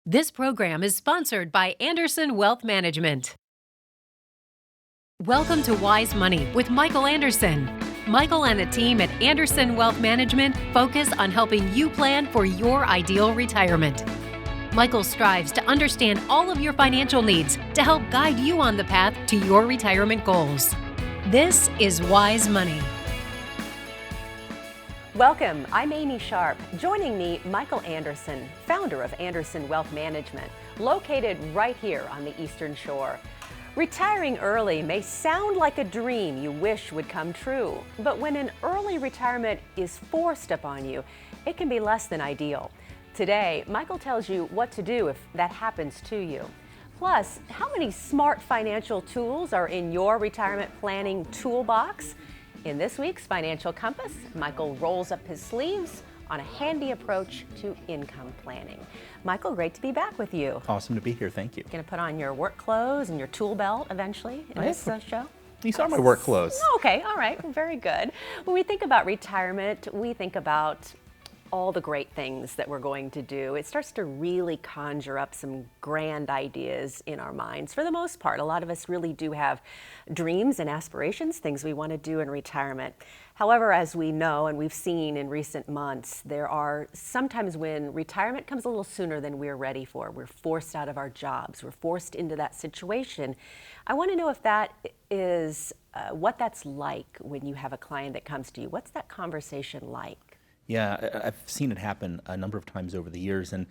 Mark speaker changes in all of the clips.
Speaker 1: This program is sponsored by Andersen Wealth Management. Welcome to Wise Money with Michael Andersen. Michael and the team at Andersen Wealth Management focus on helping you plan for your ideal retirement. Michael strives to understand all of your financial needs to help guide you on the path to your retirement goals. This is Wise Money.
Speaker 2: Welcome, I'm Amy Sharp. Joining me, Michael Andersen, founder of Andersen Wealth Management, located right here on the Eastern Shore. Retiring early may sound like a dream you wish would come true, but when an early retirement is forced upon you, it can be less than ideal. Today, Michael tells you what to do if that happens to you. Plus, how many smart financial tools are in your retirement planning toolbox? In this week's Financial Compass, Michael rolls up his sleeves on a handy approach to income planning. Michael, great to be back with you.
Speaker 3: Awesome to be here, thank you.
Speaker 2: Going to put on your work clothes and your tool belt eventually in this show?
Speaker 3: These are my work clothes.
Speaker 2: Okay, all right, very good. When we think about retirement, we think about all the great things that we're going to do. It starts to really conjure up some grand ideas in our minds. For the most part, a lot of us really do have dreams and aspirations, things we want to do in retirement. However, as we know and we've seen in recent months, there are sometimes when retirement comes a little sooner than we're ready for. We're forced out of our jobs. We're forced into that situation. I want to know if that is what that's like when you have a client that comes to you. What's that conversation like?
Speaker 3: Yeah, I've seen it happen a number of times over the years, and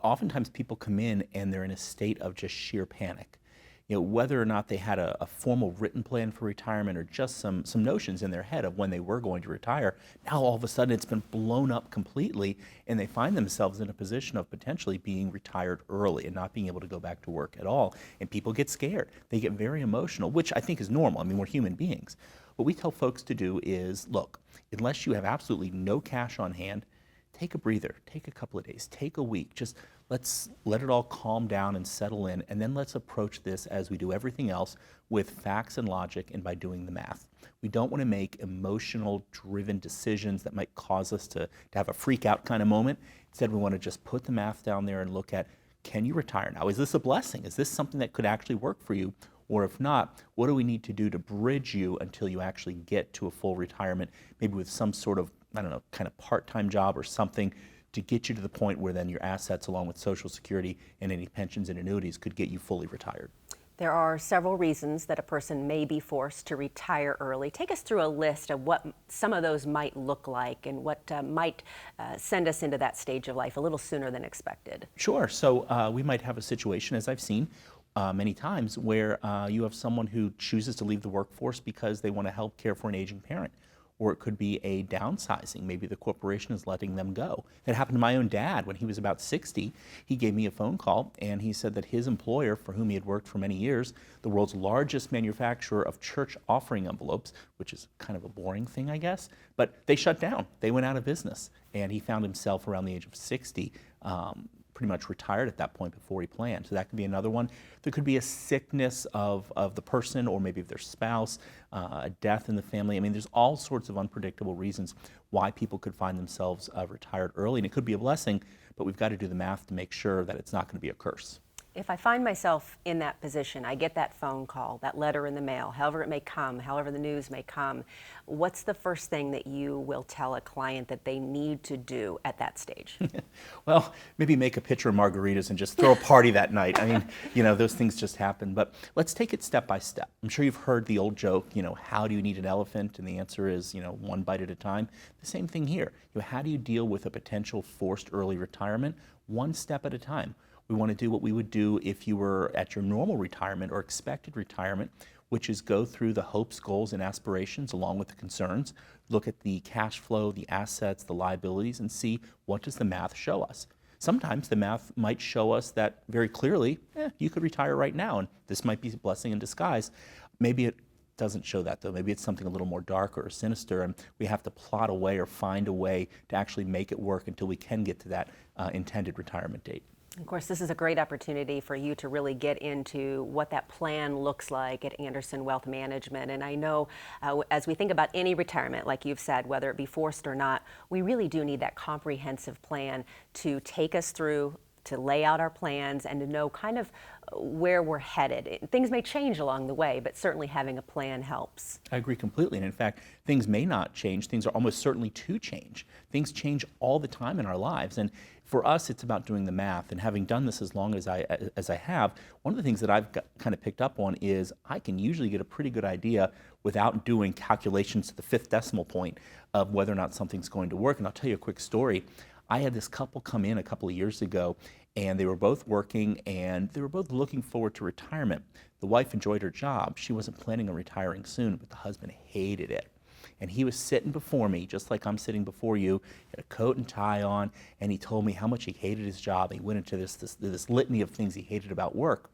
Speaker 3: oftentimes people come in and they're in a state of just sheer panic. You know, whether or not they had a formal written plan for retirement or just some notions in their head of when they were going to retire, now all of a sudden it's been blown up completely, and they find themselves in a position of potentially being retired early and not being able to go back to work at all. And people get scared. They get very emotional, which I think is normal. I mean, we're human beings. What we tell folks to do is, look, unless you have absolutely no cash on hand, take a breather, take a couple of days, take a week. Just let's let it all calm down and settle in, and then let's approach this as we do everything else with facts and logic and by doing the math. We don't want to make emotional-driven decisions that might cause us to have a freak-out kind of moment. Instead, we want to just put the math down there and look at, can you retire now? Is this a blessing? Is this something that could actually work for you? Or if not, what do we need to do to bridge you until you actually get to a full retirement, maybe with some sort of, I don't know, kind of part-time job or something to get you to the point where then your assets, along with Social Security and any pensions and annuities, could get you fully retired.
Speaker 2: There are several reasons that a person may be forced to retire early. Take us through a list of what some of those might look like and what might send us into that stage of life a little sooner than expected.
Speaker 3: Sure. So we might have a situation, as I've seen many times, where you have someone who chooses to leave the workforce because they want to help care for an aging parent. Or it could be a downsizing. Maybe the corporation is letting them go. That happened to my own dad when he was about 60. He gave me a phone call and he said that his employer, for whom he had worked for many years, the world's largest manufacturer of church offering envelopes, which is kind of a boring thing, I guess, but they shut down. They went out of business. And he found himself around the age of 60, pretty much retired at that point before he planned. So that could be another one. There could be a sickness of the person or maybe of their spouse, a death in the family. I mean, there's all sorts of unpredictable reasons why people could find themselves retired early. And it could be a blessing, but we've got to do the math to make sure that it's not going to be a curse.
Speaker 2: If I find myself in that position, I get that phone call, that letter in the mail, however it may come, however the news may come, what's the first thing that you will tell a client that they need to do at that stage?
Speaker 3: Well, maybe make a pitcher of margaritas and just throw a party that night. I mean, you know, those things just happen. But let's take it step by step. I'm sure you've heard the old joke, you know, how do you eat an elephant? And the answer is, you know, one bite at a time. The same thing here. You know, how do you deal with a potential forced early retirement? One step at a time. We want to do what we would do if you were at your normal retirement or expected retirement, which is go through the hopes, goals, and aspirations along with the concerns, look at the cash flow, the assets, the liabilities, and see what does the math show us. Sometimes the math might show us that very clearly, you could retire right now, and this might be a blessing in disguise. Maybe it doesn't show that, though. Maybe it's something a little more darker or sinister, and we have to plot a way or find a way to actually make it work until we can get to that intended retirement date.
Speaker 2: Of course, this is a great opportunity for you to really get into what that plan looks like at Andersen Wealth Management. And I know as we think about any retirement, like you've said, whether it be forced or not, we really do need that comprehensive plan to take us through to lay out our plans and to know kind of where we're headed. Things may change along the way, but certainly having a plan helps.
Speaker 3: I agree completely. And in fact, things may not change. Things are almost certainly to change. Things change all the time in our lives. And for us, it's about doing the math. And having done this as long as I have, one of the things that I've kind of picked up on is I can usually get a pretty good idea without doing calculations to the fifth decimal point of whether or not something's going to work. And I'll tell you a quick story. I had this couple come in a couple of years ago, and they were both working and they were both looking forward to retirement. The wife enjoyed her job. She wasn't planning on retiring soon, but the husband hated it. And he was sitting before me, just like I'm sitting before you, he had a coat and tie on, and he told me how much he hated his job. He went into this litany of things he hated about work.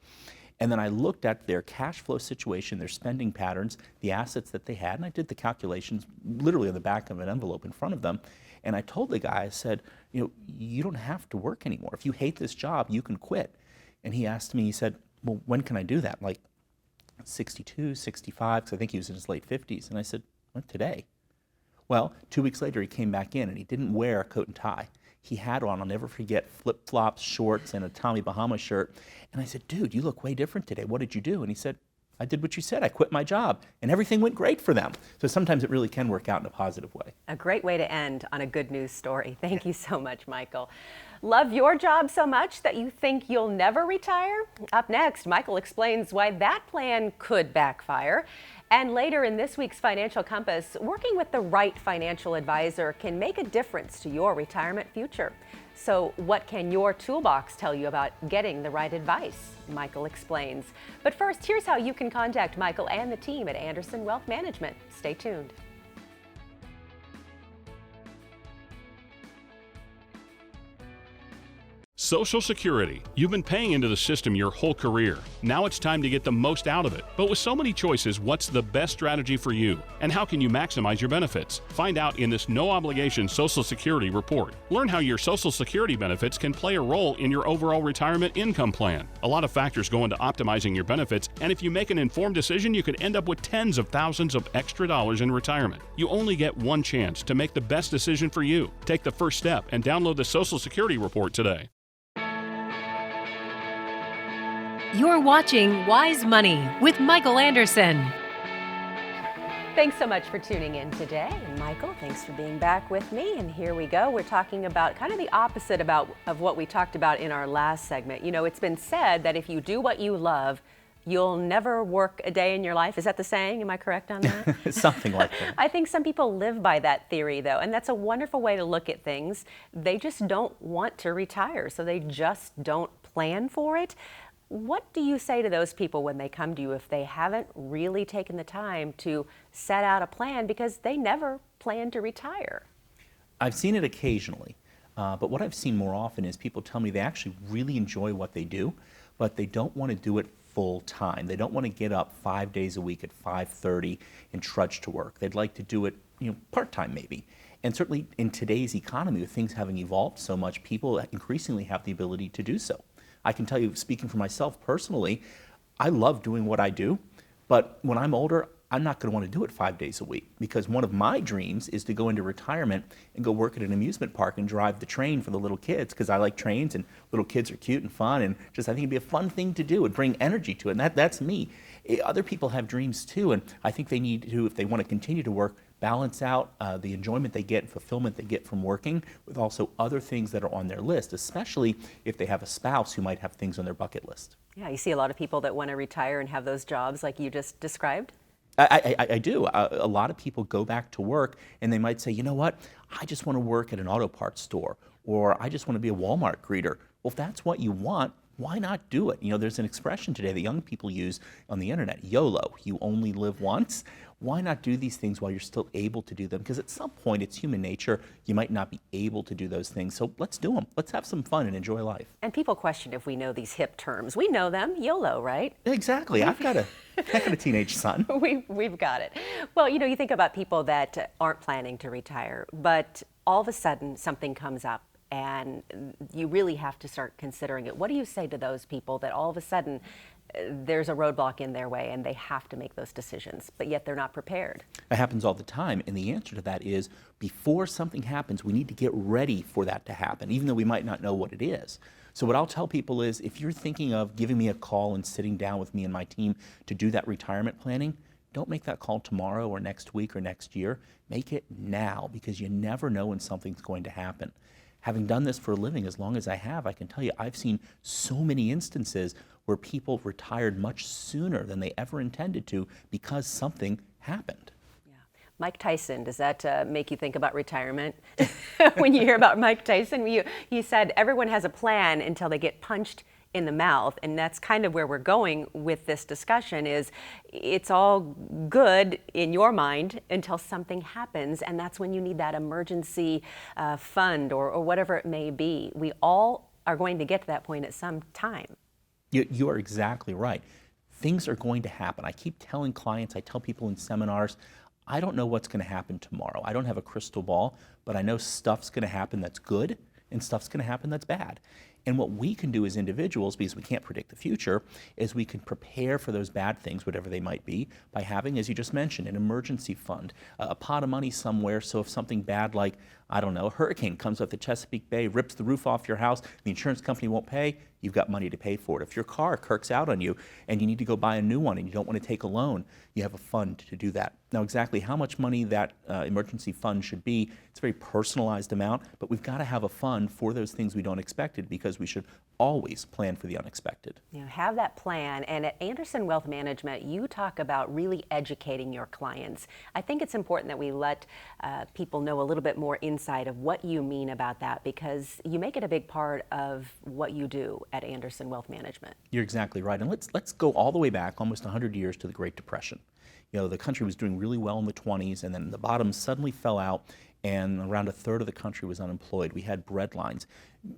Speaker 3: And then I looked at their cash flow situation, their spending patterns, the assets that they had, and I did the calculations literally on the back of an envelope in front of them. And I told the guy, I said, you don't have to work anymore. If you hate this job, you can quit. And he asked me, he said, well, when can I do that? Like 62, 65, because I think he was in his late 50s. And I said, well, today. Well, 2 weeks later, he came back in, and he didn't wear a coat and tie. He had on, I'll never forget, flip-flops, shorts, and a Tommy Bahama shirt. And I said, dude, you look way different today. What did you do? And he said, I did what you said. I quit my job. And everything went great for them. So sometimes it really can work out in a positive way.
Speaker 2: A great way to end on a good news story. Thank you so much, Michael. Love your job so much that you think you'll never retire? Up next, Michael explains why that plan could backfire. And later in this week's Financial Compass, working with the right financial advisor can make a difference to your retirement future. So what can your toolbox tell you about getting the right advice? Michael explains. But first, here's how you can contact Michael and the team at Andersen Wealth Management. Stay tuned.
Speaker 4: Social Security. You've been paying into the system your whole career. Now it's time to get the most out of it. But with so many choices, what's the best strategy for you? And how can you maximize your benefits? Find out in this no-obligation Social Security report. Learn how your Social Security benefits can play a role in your overall retirement income plan. A lot of factors go into optimizing your benefits, and if you make an informed decision, you could end up with tens of thousands of extra dollars in retirement. You only get one chance to make the best decision for you. Take the first step and download the Social Security report today.
Speaker 1: You're watching Wise Money with Michael Andersen.
Speaker 2: Thanks so much for tuning in today. And Michael, thanks for being back with me. And here we go. We're talking about kind of the opposite of what we talked about in our last segment. You know, it's been said that if you do what you love, you'll never work a day in your life. Is that the saying? Am I correct on that?
Speaker 3: Something like that.
Speaker 2: I think some people live by that theory, though, and that's a wonderful way to look at things. They just don't want to retire, so they just don't plan for it. What do you say to those people when they come to you if they haven't really taken the time to set out a plan because they never plan to retire?
Speaker 3: I've seen it occasionally, but what I've seen more often is people tell me they actually really enjoy what they do, but they don't want to do it full time. They don't want to get up 5 days a week at 5:30 and trudge to work. They'd like to do it, part-time maybe. And certainly in today's economy, with things having evolved so much, people increasingly have the ability to do so. I can tell you, speaking for myself personally, I love doing what I do, but when I'm older, I'm not going to want to do it 5 days a week, because one of my dreams is to go into retirement and go work at an amusement park and drive the train for the little kids, because I like trains and little kids are cute and fun, and just I think it'd be a fun thing to do and bring energy to it, and that's me. Other people have dreams too, and I think they need to, if they want to continue to work, balance out the enjoyment they get and fulfillment they get from working with also other things that are on their list, especially if they have a spouse who might have things on their bucket list.
Speaker 2: Yeah, you see a lot of people that want to retire and have those jobs like you just described.
Speaker 3: I do. A lot of people go back to work and they might say, you know what, I just want to work at an auto parts store, or I just want to be a Walmart greeter. Well, if that's what you want, why not do it? There's an expression today that young people use on the internet, YOLO, you only live once. Why not do these things while you're still able to do them? Because at some point, it's human nature. You might not be able to do those things. So let's do them. Let's have some fun and enjoy life.
Speaker 2: And people question if we know these hip terms. We know them, YOLO, right?
Speaker 3: Exactly. I've got a teenage son.
Speaker 2: We've got it. Well, you think about people that aren't planning to retire, but all of a sudden something comes up and you really have to start considering it. What do you say to those people that all of a sudden there's a roadblock in their way and they have to make those decisions, but yet they're not prepared?
Speaker 3: It happens all the time, and the answer to that is before something happens, we need to get ready for that to happen, even though we might not know what it is. So what I'll tell people is, if you're thinking of giving me a call and sitting down with me and my team to do that retirement planning, don't make that call tomorrow or next week or next year. Make it now, because you never know when something's going to happen. Having done this for a living as long as I have, I can tell you I've seen so many instances where people retired much sooner than they ever intended to because something happened.
Speaker 2: Yeah. Mike Tyson, does that make you think about retirement? When you hear about Mike Tyson, he said everyone has a plan until they get punched in the mouth, and that's kind of where we're going with this discussion. Is it's all good in your mind until something happens, and that's when you need that emergency fund or whatever it may be. We all are going to get to that point at some time.
Speaker 3: You are exactly right. Things are going to happen. I keep telling clients, I tell people in seminars, I don't know what's going to happen tomorrow. I don't have a crystal ball, but I know stuff's going to happen that's good and stuff's going to happen that's bad. And what we can do as individuals, because we can't predict the future, is we can prepare for those bad things, whatever they might be, by having, as you just mentioned, an emergency fund, a pot of money somewhere, so if something bad like, I don't know, a hurricane comes up the Chesapeake Bay, rips the roof off your house, the insurance company won't pay, you've got money to pay for it. If your car kirks out on you and you need to go buy a new one and you don't want to take a loan, you have a fund to do that. Now, exactly how much money that emergency fund should be, it's a very personalized amount, but we've got to have a fund for those things we don't expect, because we should always plan for the unexpected.
Speaker 2: You know, have that plan. And at Andersen Wealth Management, you talk about really educating your clients. I think it's important that we let people know a little bit more insight of what you mean about that, because you make it a big part of what you do at Andersen Wealth Management.
Speaker 3: You're exactly right. And let's go all the way back almost 100 years to the Great Depression. You know, the country was doing really well in the 20s, and then the bottom suddenly fell out, and around a third of the country was unemployed. We had breadlines.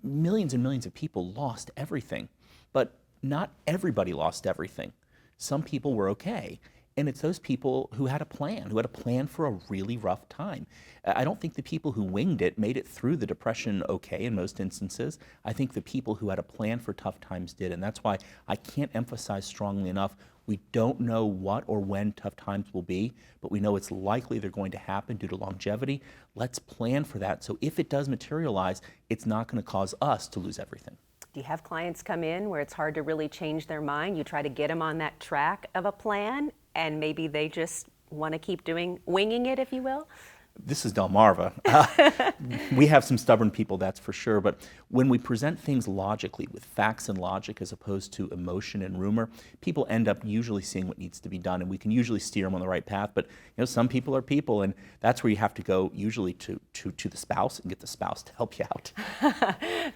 Speaker 3: Millions and millions of people lost everything, but not everybody lost everything. Some people were okay, and it's those people who had a plan for a really rough time. I don't think the people who winged it made it through the Depression okay in most instances. I think the people who had a plan for tough times did, and that's why I can't emphasize strongly enough, we don't know what or when tough times will be, but we know it's likely they're going to happen due to longevity. Let's plan for that, so if it does materialize, it's not going to cause us to lose everything.
Speaker 2: Do you have clients come in where it's hard to really change their mind? You try to get them on that track of a plan, and maybe they just want to keep winging it, if you will?
Speaker 3: This is Delmarva. We have some stubborn people, that's for sure, but when we present things logically, with facts and logic as opposed to emotion and rumor, people end up usually seeing what needs to be done, and we can usually steer them on the right path. But you know, some people are people, and that's where you have to go usually to the spouse and get the spouse to help you out.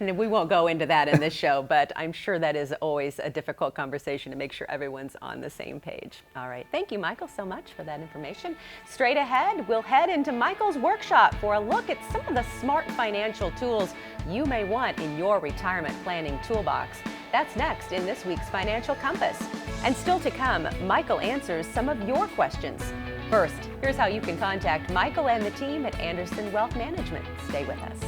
Speaker 2: And we won't go into that in this show, but I'm sure that is always a difficult conversation to make sure everyone's on the same page. All right, thank you, Michael, so much for that information. Straight ahead, we'll head into Michael's workshop for a look at some of the smart financial tools you may want in your retirement planning toolbox. That's next in this week's Financial Compass. And still to come, Michael answers some of your questions. First, here's how you can contact Michael and the team at Andersen Wealth Management. Stay with us.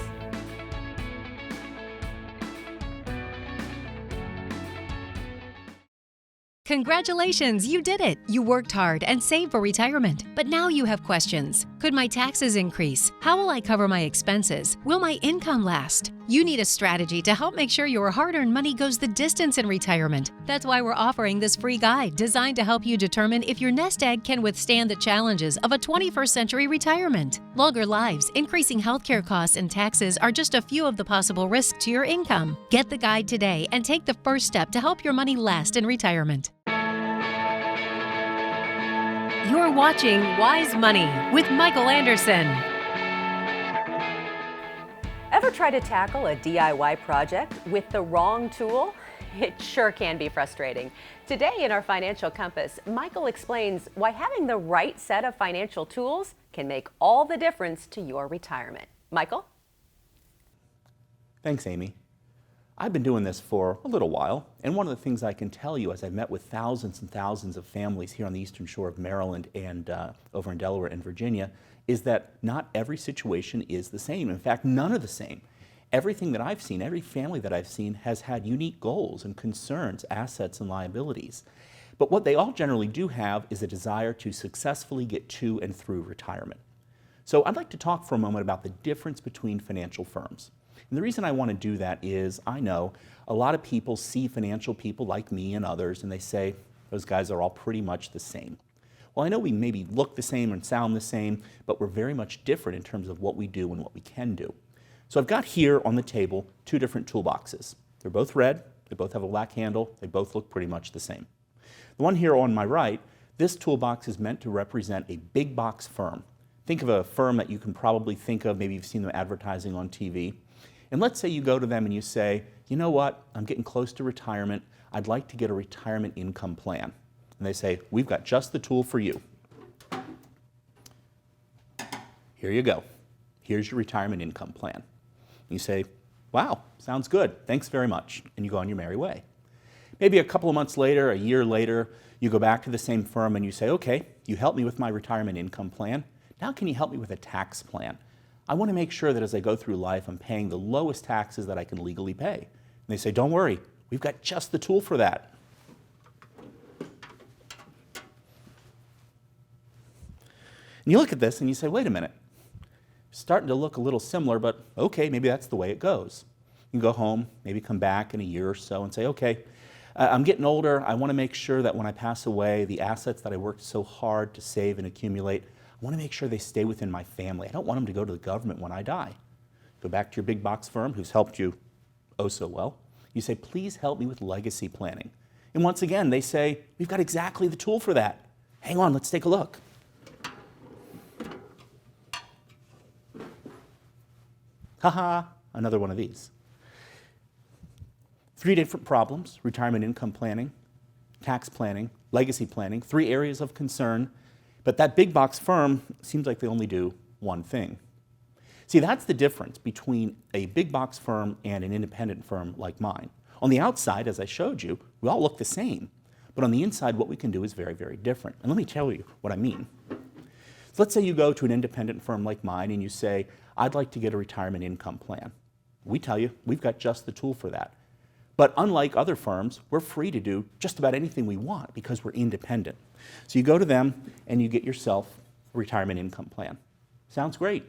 Speaker 1: Congratulations, you did it! You worked hard and saved for retirement, but now you have questions. Could my taxes increase? How will I cover my expenses? Will my income last? You need a strategy to help make sure your hard-earned money goes the distance in retirement. That's why we're offering this free guide designed to help you determine if your nest egg can withstand the challenges of a 21st century retirement. Longer lives, increasing healthcare costs, and taxes are just a few of the possible risks to your income. Get the guide today and take the first step to help your money last in retirement. You're watching Wise Money with Michael Andersen.
Speaker 2: Ever try to tackle a DIY project with the wrong tool? It sure can be frustrating. Today in our Financial Compass, Michael explains why having the right set of financial tools can make all the difference to your retirement. Michael?
Speaker 3: Thanks, Amy. I've been doing this for a little while, and one of the things I can tell you as I've met with thousands and thousands of families here on the eastern shore of Maryland and over in Delaware and Virginia is that not every situation is the same. In fact, none are the same. Everything that I've seen, every family that I've seen has had unique goals and concerns, assets and liabilities. But what they all generally do have is a desire to successfully get to and through retirement. So I'd like to talk for a moment about the difference between financial firms. And the reason I want to do that is I know a lot of people see financial people like me and others, and they say, those guys are all pretty much the same. Well, I know we maybe look the same and sound the same, but we're very much different in terms of what we do and what we can do. So I've got here on the table 2 different toolboxes. They're both red, they both have a black handle, they both look pretty much the same. The one here on my right, this toolbox is meant to represent a big box firm. Think of a firm that you can probably think of, maybe you've seen them advertising on TV. And let's say you go to them and you say, you know what, I'm getting close to retirement, I'd like to get a retirement income plan. And they say, we've got just the tool for you. Here you go. Here's your retirement income plan. And you say, wow, sounds good, thanks very much, and you go on your merry way. Maybe a couple of months later, a year later, you go back to the same firm and you say, okay, you helped me with my retirement income plan, now can you help me with a tax plan? I want to make sure that as I go through life, I'm paying the lowest taxes that I can legally pay. And they say, don't worry, we've got just the tool for that. And you look at this and you say, wait a minute, starting to look a little similar, but okay, maybe that's the way it goes. You can go home, maybe come back in a year or so and say, okay, I'm getting older, I want to make sure that when I pass away, the assets that I worked so hard to save and accumulate, I want to make sure they stay within my family. I don't want them to go to the government when I die. Go back to your big box firm who's helped you oh so well. You say, please help me with legacy planning. And once again, they say, we've got exactly the tool for that. Hang on, let's take a look. Haha, another one of these. 3 different problems: retirement income planning, tax planning, legacy planning, 3 areas of concern. But that big box firm seems like they only do one thing. See, that's the difference between a big box firm and an independent firm like mine. On the outside, as I showed you, we all look the same. But on the inside, what we can do is very, very different. And let me tell you what I mean. So let's say you go to an independent firm like mine and you say, I'd like to get a retirement income plan. We tell you, we've got just the tool for that. But unlike other firms, we're free to do just about anything we want because we're independent. So you go to them and you get yourself a retirement income plan. Sounds great.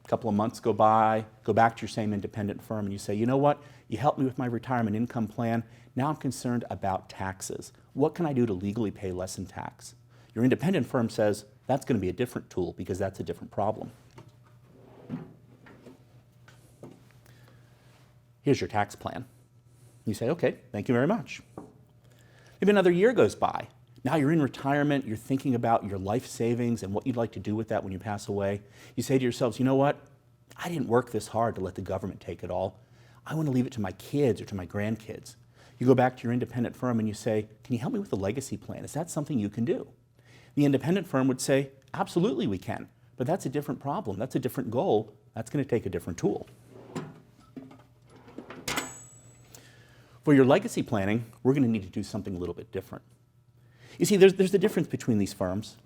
Speaker 3: A couple of months go by, go back to your same independent firm and you say, you know what, you helped me with my retirement income plan, now I'm concerned about taxes. What can I do to legally pay less in tax? Your independent firm says, that's going to be a different tool because that's a different problem. Here's your tax plan. You say, okay, thank you very much. Maybe another year goes by. Now you're in retirement, you're thinking about your life savings and what you'd like to do with that when you pass away. You say to yourselves, you know what? I didn't work this hard to let the government take it all. I want to leave it to my kids or to my grandkids. You go back to your independent firm and you say, can you help me with the legacy plan? Is that something you can do? The independent firm would say, absolutely we can, but that's a different problem. That's a different goal. That's going to take a different tool. For your legacy planning, we're going to need to do something a little bit different. You see, there's a difference between these firms.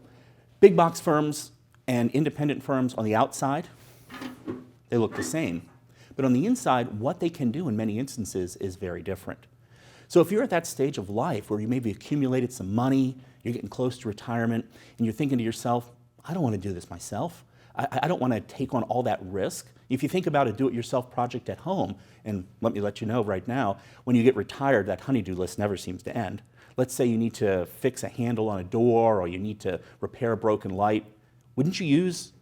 Speaker 3: Big box firms and independent firms on the outside, they look the same. But on the inside, what they can do in many instances is very different. So if you're at that stage of life where you maybe accumulated some money, you're getting close to retirement, and you're thinking to yourself, I don't want to do this myself. I don't want to take on all that risk. If you think about a do-it-yourself project at home, and let me let you know right now, when you get retired, that honey-do list never seems to end. Let's say you need to fix a handle on a door or you need to repair a broken light. Wouldn't you use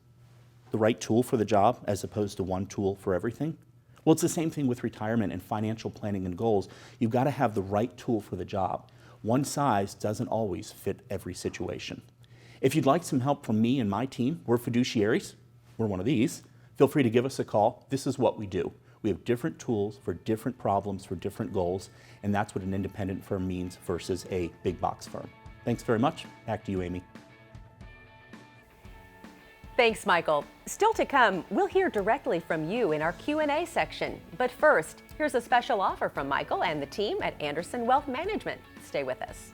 Speaker 3: the right tool for the job as opposed to one tool for everything? Well, it's the same thing with retirement and financial planning and goals. You've got to have the right tool for the job. One size doesn't always fit every situation. If you'd like some help from me and my team, we're fiduciaries. We're one of these. Feel free to give us a call. This is what we do. We have different tools for different problems, for different goals, and that's what an independent firm means versus a big box firm. Thanks very much. Back to you, Amy.
Speaker 2: Thanks, Michael. Still to come, we'll hear directly from you in our Q&A section. But first, here's a special offer from Michael and the team at Andersen Wealth Management. Stay with us.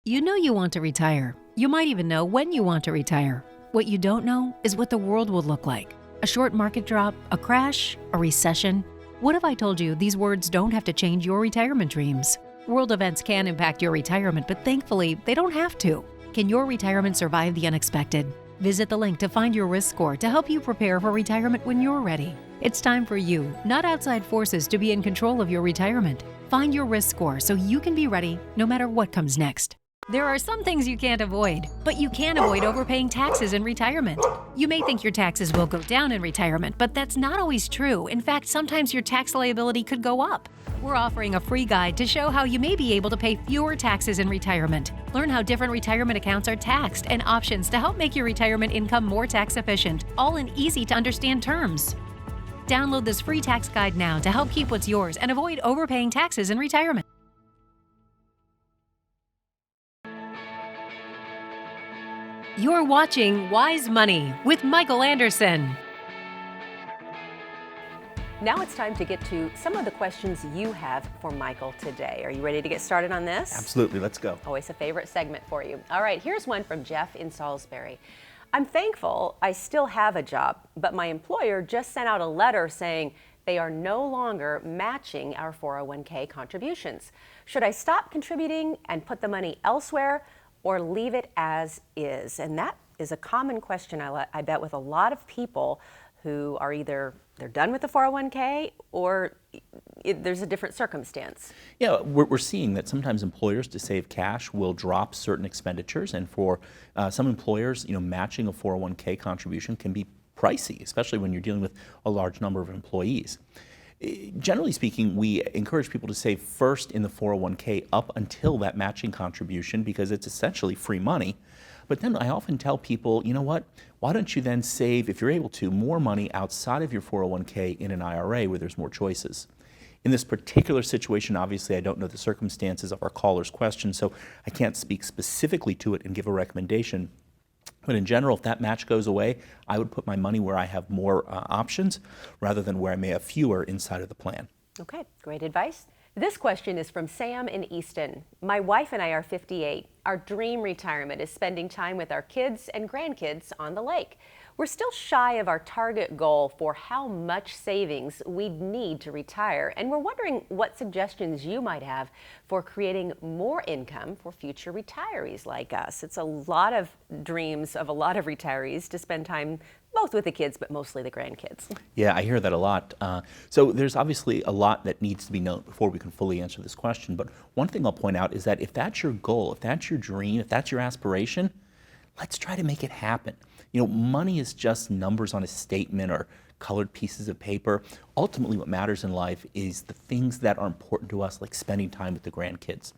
Speaker 1: You know you want to retire. You might even know when you want to retire. What you don't know is what the world will look like. A short market drop, a crash, a recession. What if I told you these words don't have to change your retirement dreams? World events can impact your retirement, but thankfully, they don't have to. Can your retirement survive the unexpected? Visit the link to find your risk score to help you prepare for retirement when you're ready. It's time for you, not outside forces, to be in control of your retirement. Find your risk score so you can be ready no matter what comes next. There are some things you can't avoid, but you can avoid overpaying taxes in retirement. You may think your taxes will go down in retirement, but that's not always true. In fact, sometimes your tax liability could go up. We're offering a free guide to show how you may be able to pay fewer taxes in retirement. Learn how different retirement accounts are taxed and options to help make your retirement income more tax efficient, all in easy to understand terms. Download this free tax guide now to help keep what's yours and avoid overpaying taxes in retirement. You're watching Wise Money with Michael Andersen.
Speaker 2: Now it's time to get to some of the questions you have for Michael today. Are you ready to get started on this?
Speaker 3: Absolutely, let's go.
Speaker 2: Always a favorite segment for you. All right, here's one from Jeff in Salisbury. I'm thankful I still have a job, but my employer just sent out a letter saying they are no longer matching our 401k contributions. Should I stop contributing and put the money elsewhere, or leave it as is? And that is a common question, I bet, with a lot of people who are either they're done with the 401k or there's a different circumstance.
Speaker 3: Yeah, we're seeing that sometimes employers, to save cash, will drop certain expenditures, and for some employers, matching a 401k contribution can be pricey, especially when you're dealing with a large number of employees. Generally speaking, we encourage people to save first in the 401k up until that matching contribution, because it's essentially free money. But then I often tell people, you know what, why don't you then save, if you're able to, more money outside of your 401k in an IRA where there's more choices. In this particular situation, obviously, I don't know the circumstances of our caller's question, so I can't speak specifically to it and give a recommendation. But in general, if that match goes away, I would put my money where I have more options rather than where I may have fewer inside of the plan.
Speaker 2: Okay, great advice. This question is from Sam in Easton. My wife and I are 58. Our dream retirement is spending time with our kids and grandkids on the lake. We're still shy of our target goal for how much savings we'd need to retire, and we're wondering what suggestions you might have for creating more income for future retirees like us. It's a lot of dreams of a lot of retirees to spend time both with the kids, but mostly the grandkids.
Speaker 3: Yeah, I hear that a lot. So there's obviously a lot that needs to be known before we can fully answer this question. But one thing I'll point out is that if that's your goal, if that's your dream, if that's your aspiration, let's try to make it happen. Money is just numbers on a statement or colored pieces of paper. Ultimately, what matters in life is the things that are important to us, like spending time with the grandkids.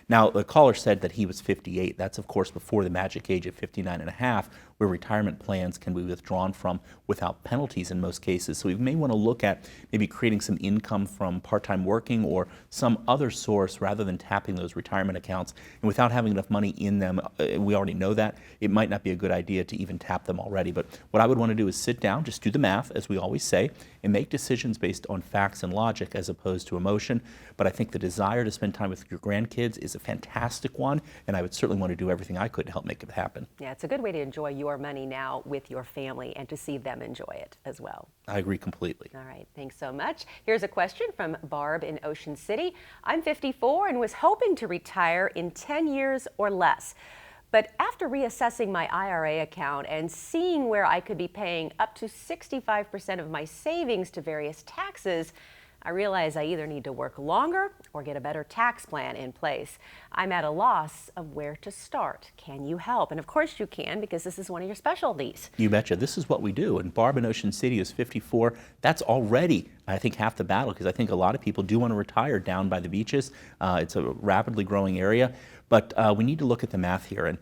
Speaker 3: Now, the caller said that he was 58. That's, of course, before the magic age of 59 and a half, where retirement plans can be withdrawn from without penalties in most cases. So we may want to look at maybe creating some income from part-time working or some other source rather than tapping those retirement accounts. And without having enough money in them, we already know that, it might not be a good idea to even tap them already. But what I would want to do is sit down, just do the math, as we always say, and make decisions based on facts and logic as opposed to emotion. But I think the desire to spend time with your grandkids is a fantastic one, and I would certainly want to do everything I could to help make it happen.
Speaker 2: Yeah, it's a good way to enjoy your money now with your family and to see them enjoy it as well.
Speaker 3: I agree completely.
Speaker 2: All right, thanks so much. Here's a question from Barb in Ocean City. I'm 54 and was hoping to retire in 10 years or less. But after reassessing my IRA account and seeing where I could be paying up to 65% of my savings to various taxes, I realize I either need to work longer or get a better tax plan in place. I'm at a loss of where to start. Can you help? And of course you can, because this is one of your specialties.
Speaker 3: You betcha. This is what we do. And Barb in Ocean City is 54. That's already, I think, half the battle, because I think a lot of people do want to retire down by the beaches. It's a rapidly growing area. But we need to look at the math here. And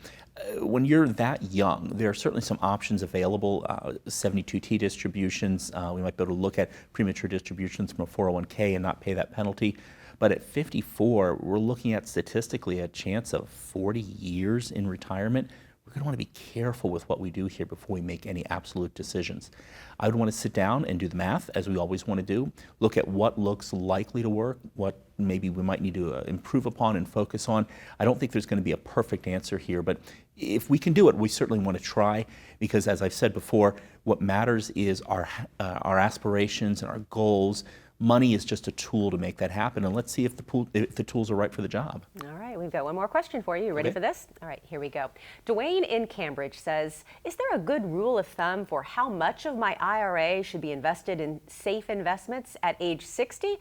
Speaker 3: when you're that young, there are certainly some options available, 72T distributions. We might be able to look at premature distributions from a 401k and not pay that penalty. But at 54, we're looking at statistically a chance of 40 years in retirement. We're going to want to be careful with what we do here before we make any absolute decisions. I would want to sit down and do the math, as we always want to do, look at what looks likely to work, what maybe we might need to improve upon and focus on. I don't think there's going to be a perfect answer here, but if we can do it, we certainly want to try, because as I've said before, what matters is our aspirations and our goals. Money is just a tool to make that happen, and let's see if the tools are right for the job.
Speaker 2: All right. we've got one more question for you. You ready
Speaker 3: Okay.
Speaker 2: for this? All right, here we go. Dwayne in Cambridge says, is there a good rule of thumb for how much of my IRA should be invested in safe investments at age 60?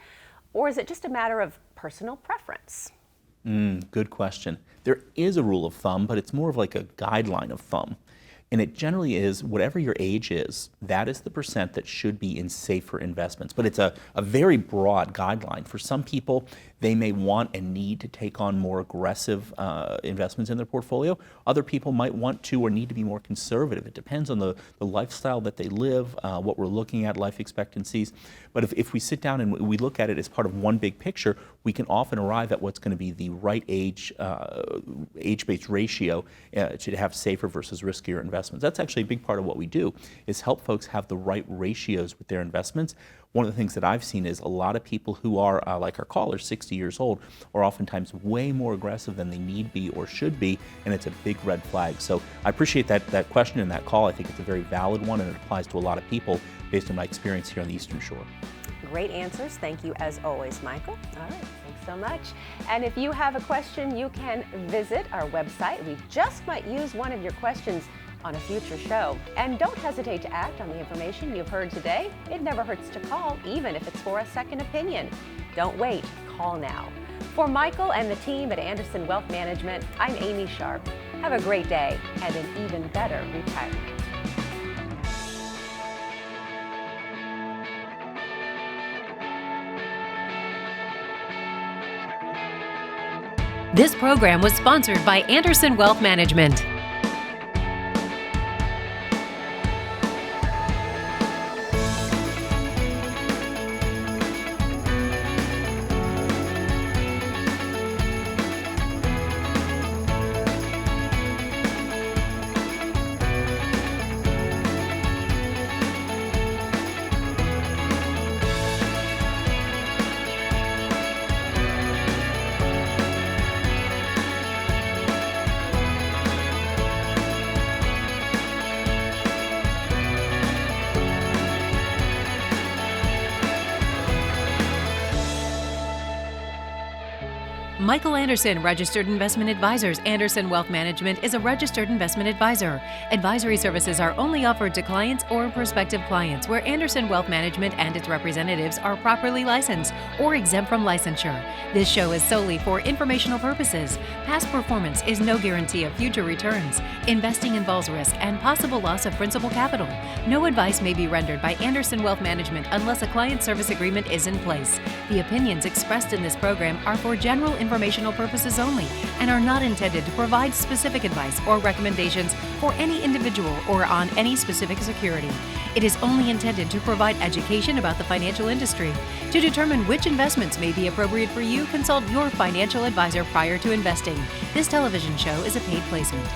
Speaker 2: Or is it just a matter of personal preference?
Speaker 3: Good question. There is a rule of thumb, but it's more of like a guideline of thumb. And it generally is whatever your age is, that is the percent that should be in safer investments. But it's a very broad guideline. For some people, they may want and need to take on more aggressive investments in their portfolio. Other people might want to or need to be more conservative. It depends on the lifestyle that they live, what we're looking at, life expectancies. But if we sit down and we look at it as part of one big picture, we can often arrive at what's going to be the right age-based ratio to have safer versus riskier investments. That's actually a big part of what we do, is help folks have the right ratios with their investments. One of the things that I've seen is a lot of people who are, like our callers, 60 years old, are oftentimes way more aggressive than they need be or should be, and it's a big red flag. So I appreciate that question and that call. I think it's a very valid one, and it applies to a lot of people based on my experience here on the Eastern Shore.
Speaker 2: Great answers. Thank you as always, Michael. All right, thanks so much. And if you have a question, you can visit our website. We just might use one of your questions on a future show. And don't hesitate to act on the information you've heard today. It never hurts to call, even if it's for a second opinion. Don't wait, call now. For Michael and the team at Andersen Wealth Management, I'm Amy Sharp. Have a great day and an even better retirement.
Speaker 1: This program was sponsored by Andersen Wealth Management. Michael Andersen, Registered Investment Advisors. Andersen Wealth Management is a registered investment advisor. Advisory services are only offered to clients or prospective clients where Andersen Wealth Management and its representatives are properly licensed or exempt from licensure. This show is solely for informational purposes. Past performance is no guarantee of future returns. Investing involves risk and possible loss of principal capital. No advice may be rendered by Andersen Wealth Management unless a client service agreement is in place. The opinions expressed in this program are for general informational purposes only and are not intended to provide specific advice or recommendations for any individual or on any specific security. It is only intended to provide education about the financial industry. To determine which investments may be appropriate for you, consult your financial advisor prior to investing. This television show is a paid placement.